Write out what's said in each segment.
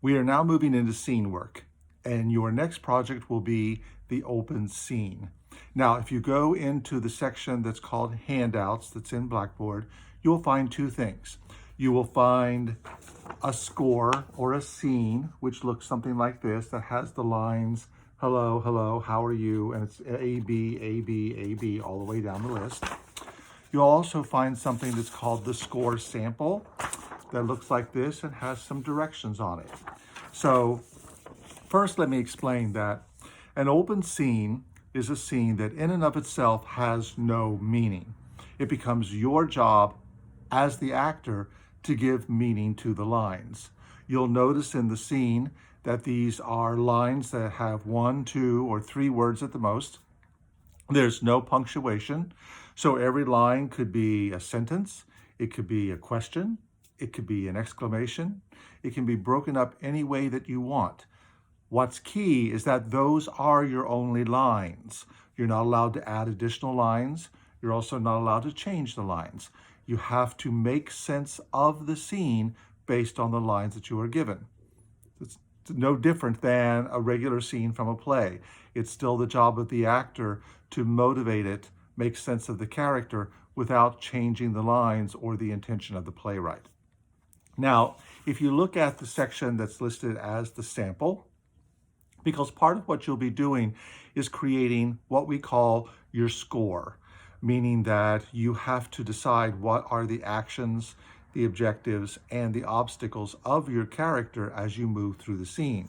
We are now moving into scene work, and your next project will be the open scene. Now, if you go into the section that's called handouts that's in Blackboard, you'll find two things. You will find a score or a scene, which looks something like this, that has the lines, hello, hello, how are you? And it's A, B, A, B, A, B, all the way down the list. You'll also find something that's called the score sample that looks like this and has some directions on it. So first, let me explain that an open scene is a scene that in and of itself has no meaning. It becomes your job as the actor to give meaning to the lines. You'll notice in the scene that these are lines that have 1, 2, or 3 words at the most. There's no punctuation, so every line could be a sentence, it could be a question, it could be an exclamation, it can be broken up any way that you want. What's key is that those are your only lines. You're not allowed to add additional lines. You're also not allowed to change the lines. You have to make sense of the scene based on the lines that you are given. It's no different than a regular scene from a play. It's still the job of the actor to motivate it, make sense of the character without changing the lines or the intention of the playwright. Now, if you look at the section that's listed as the sample, because part of what you'll be doing is creating what we call your score, meaning that you have to decide what are the actions, the objectives, and the obstacles of your character as you move through the scene.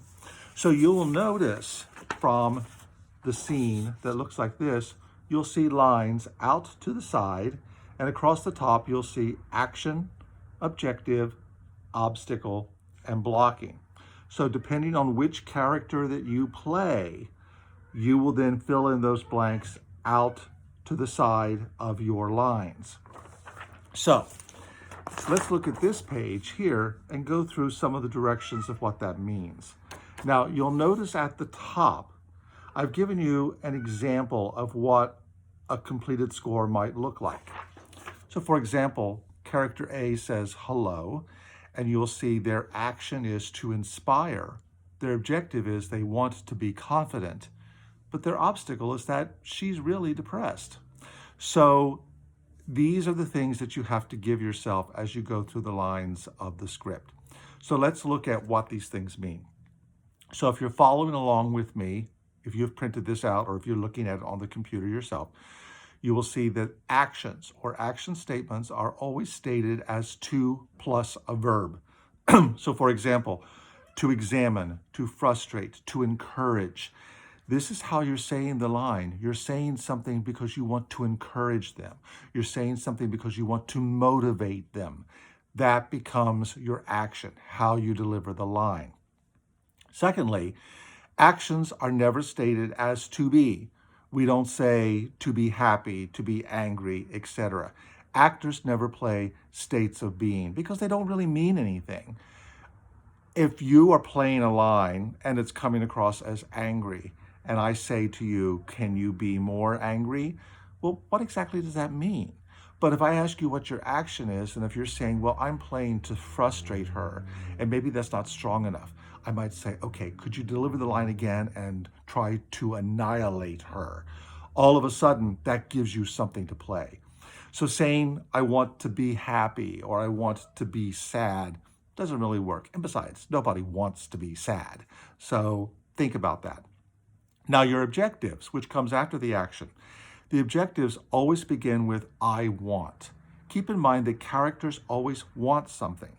So you will notice from the scene that looks like this, you'll see lines out to the side, and across the top you'll see action, objective, obstacle, and blocking. So depending on which character that you play, you will then fill in those blanks out to the side of your lines. So let's look at this page here and go through some of the directions of what that means. Now, you'll notice at the top, I've given you an example of what a completed score might look like. So for example, character A says hello, and you'll see their action is to inspire. Their objective is they want to be confident, but their obstacle is that she's really depressed. So these are the things that you have to give yourself as you go through the lines of the script. So let's look at what these things mean. So if you're following along with me, if you've printed this out or if you're looking at it on the computer yourself, you will see that actions or action statements are always stated as to plus a verb. So for example, to examine, to frustrate, to encourage. This is how you're saying the line. You're saying something because you want to encourage them. You're saying something because you want to motivate them. That becomes your action, how you deliver the line. Secondly, actions are never stated as to be. We don't say to be happy, to be angry, etc. Actors never play states of being because they don't really mean anything. If you are playing a line and it's coming across as angry, and I say to you, can you be more angry? Well, what exactly does that mean? But if I ask you what your action is, and if you're saying, well, I'm playing to frustrate her, and maybe that's not strong enough, I might say, okay, could you deliver the line again and try to annihilate her? All of a sudden, that gives you something to play. So saying, I want to be happy or I want to be sad doesn't really work. And besides, nobody wants to be sad. So think about that. Now, your objectives, which comes after the action. The objectives always begin with I want. Keep in mind that characters always want something.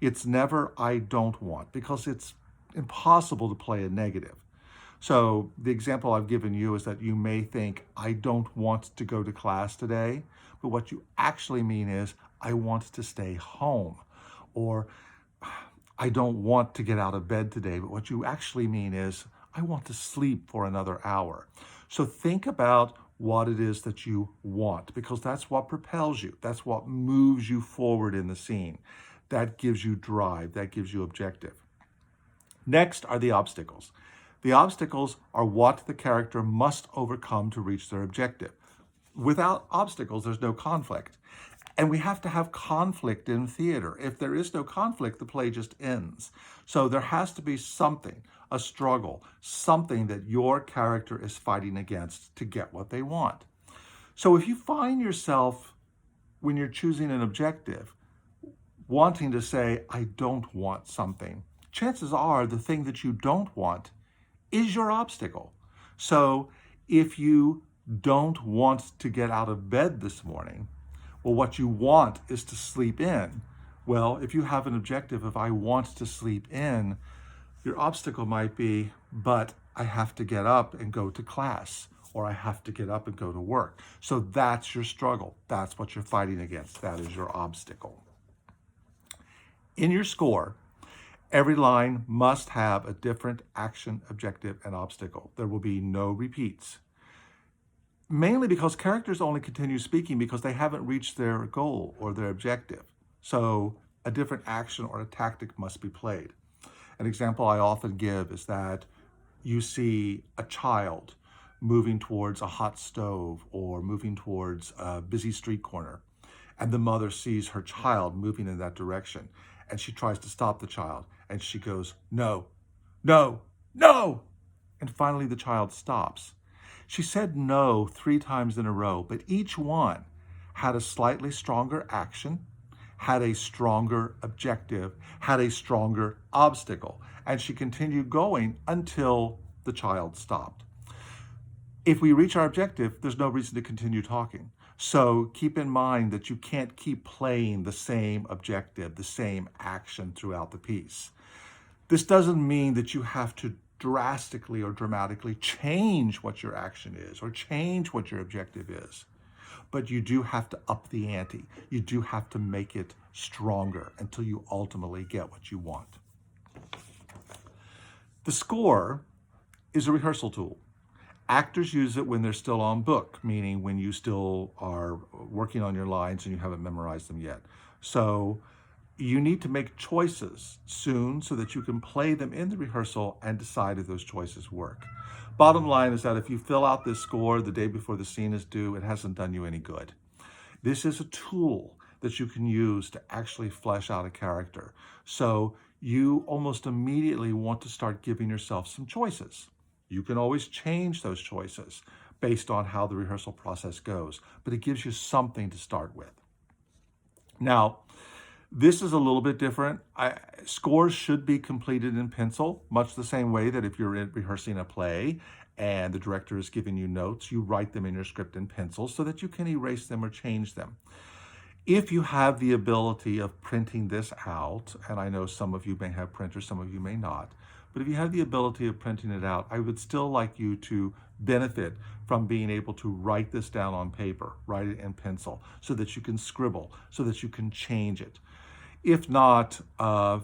It's never I don't want, because it's impossible to play a negative. So the example I've given you is that you may think, I don't want to go to class today, but what you actually mean is, I want to stay home. Or, I don't want to get out of bed today, but what you actually mean is, I want to sleep for another hour. So think about what it is that you want, because that's what propels you. That's what moves you forward in the scene. That gives you drive. That gives you objective. Next are the obstacles. The obstacles are what the character must overcome to reach their objective. Without obstacles, there's no conflict. And we have to have conflict in theater. If there is no conflict, the play just ends. So there has to be something, a struggle, something that your character is fighting against to get what they want. So if you find yourself, when you're choosing an objective, wanting to say, I don't want something, chances are the thing that you don't want is your obstacle. So if you don't want to get out of bed this morning, well, what you want is to sleep in. Well, if you have an objective of I want to sleep in, your obstacle might be, but I have to get up and go to class, or I have to get up and go to work. So that's your struggle. That's what you're fighting against. That is your obstacle. In your score, every line must have a different action, objective, and obstacle. There will be no repeats. Mainly because characters only continue speaking because they haven't reached their goal or their objective. So a different action or a tactic must be played. An example I often give is that you see a child moving towards a hot stove or moving towards a busy street corner, and the mother sees her child moving in that direction, and she tries to stop the child, and she goes, no, no, no, and finally the child stops. She said no 3 times in a row, but each one had a slightly stronger action, had a stronger objective, had a stronger obstacle, and she continued going until the child stopped. If we reach our objective, there's no reason to continue talking. So keep in mind that you can't keep playing the same objective, the same action throughout the piece. This doesn't mean that you have to drastically or dramatically change what your action is or change what your objective is. But you do have to up the ante. You do have to make it stronger until you ultimately get what you want. The score is a rehearsal tool. Actors use it when they're still on book, meaning when you still are working on your lines and you haven't memorized them yet. So you need to make choices soon so that you can play them in the rehearsal and decide if those choices work. Bottom line is that if you fill out this score the day before the scene is due, it hasn't done you any good. This is a tool that you can use to actually flesh out a character. So you almost immediately want to start giving yourself some choices. You can always change those choices based on how the rehearsal process goes, but it gives you something to start with. Now, this is a little bit different. Scores should be completed in pencil, much the same way that if you're rehearsing a play and the director is giving you notes, you write them in your script in pencil so that you can erase them or change them. If you have the ability of printing this out, and I know some of you may have printers, some of you may not, but if you have the ability of printing it out, I would still like you to benefit from being able to write this down on paper, write it in pencil, so that you can scribble, so that you can change it. If not,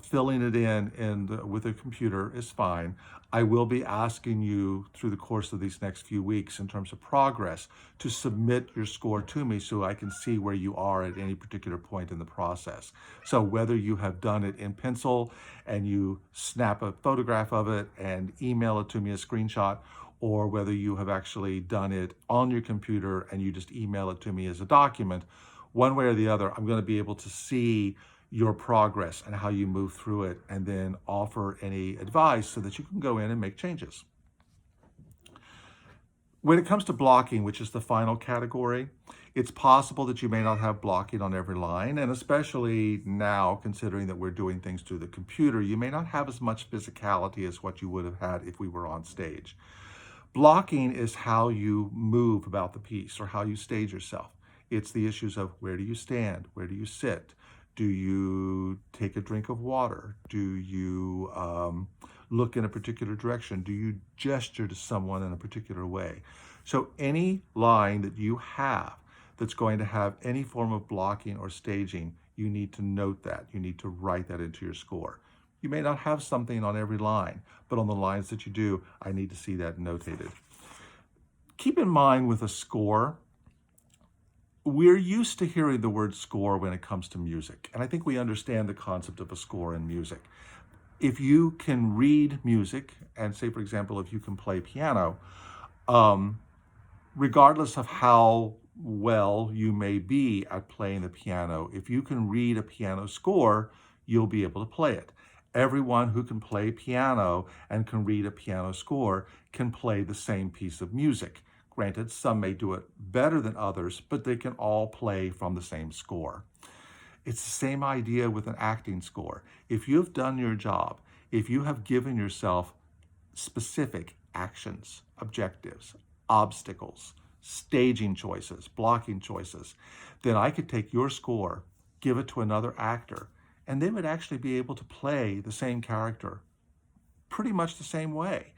filling it with a computer is fine. I will be asking you through the course of these next few weeks in terms of progress to submit your score to me so I can see where you are at any particular point in the process. So whether you have done it in pencil and you snap a photograph of it and email it to me, a screenshot, or whether you have actually done it on your computer and you just email it to me as a document, one way or the other, I'm going to be able to see your progress and how you move through it and then offer any advice so that you can go in and make changes. When it comes to blocking, which is the final category, it's possible that you may not have blocking on every line, and especially now, considering that we're doing things through the computer, you may not have as much physicality as what you would have had if we were on stage. Blocking is how you move about the piece or how you stage yourself. It's the issues of where do you stand, where do you sit, do you take a drink of water? Do you look in a particular direction? Do you gesture to someone in a particular way? So any line that you have that's going to have any form of blocking or staging, you need to note that. You need to write that into your score. You may not have something on every line, but on the lines that you do, I need to see that notated. Keep in mind with a score, we're used to hearing the word score when it comes to music, and I think we understand the concept of a score in music. If you can read music, and say, for example, if you can play piano, regardless of how well you may be at playing the piano. If you can read a piano score, you'll be able to play it. Everyone who can play piano and can read a piano score can play the same piece of music. Granted, some may do it better than others, but they can all play from the same score. It's the same idea with an acting score. If you've done your job, if you have given yourself specific actions, objectives, obstacles, staging choices, blocking choices, then I could take your score, give it to another actor, and they would actually be able to play the same character pretty much the same way.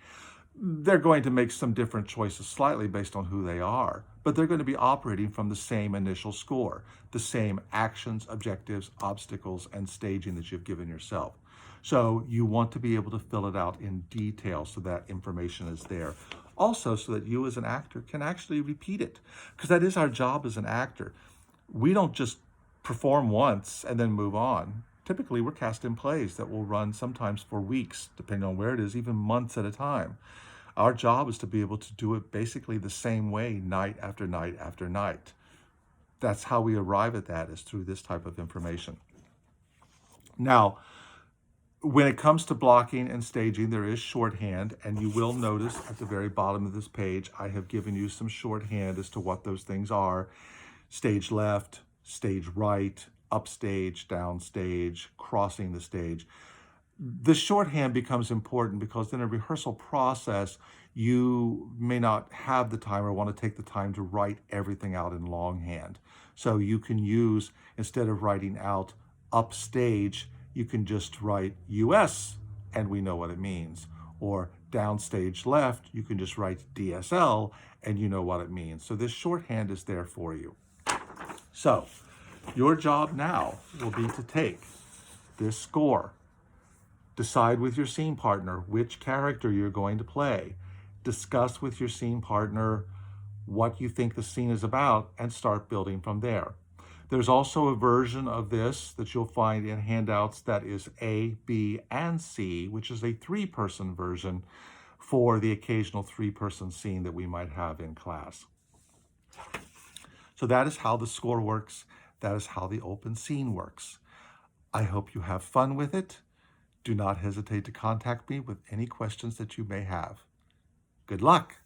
They're going to make some different choices slightly based on who they are, but they're going to be operating from the same initial score, the same actions, objectives, obstacles, and staging that you've given yourself. So you want to be able to fill it out in detail so that information is there. Also, so that you as an actor can actually repeat it, because that is our job as an actor. We don't just perform once and then move on. Typically, we're cast in plays that will run sometimes for weeks, depending on where it is, even months at a time. Our job is to be able to do it basically the same way, night after night after night. That's how we arrive at that, is through this type of information. Now, when it comes to blocking and staging, there is shorthand, and you will notice at the very bottom of this page, I have given you some shorthand as to what those things are. Stage left, stage right, upstage, downstage, crossing the stage. The shorthand becomes important because in a rehearsal process, you may not have the time or want to take the time to write everything out in longhand. So you can use, instead of writing out upstage, you can just write US and we know what it means. Or downstage left, you can just write DSL and you know what it means. So this shorthand is there for you. So your job now will be to take this score, decide with your scene partner which character you're going to play, discuss with your scene partner what you think the scene is about, and start building from there. There's also a version of this that you'll find in handouts that is A, B, and C, which is a 3-person version for the occasional 3-person scene that we might have in class. So that is how the score works. That is how the open scene works. I hope you have fun with it. Do not hesitate to contact me with any questions that you may have. Good luck.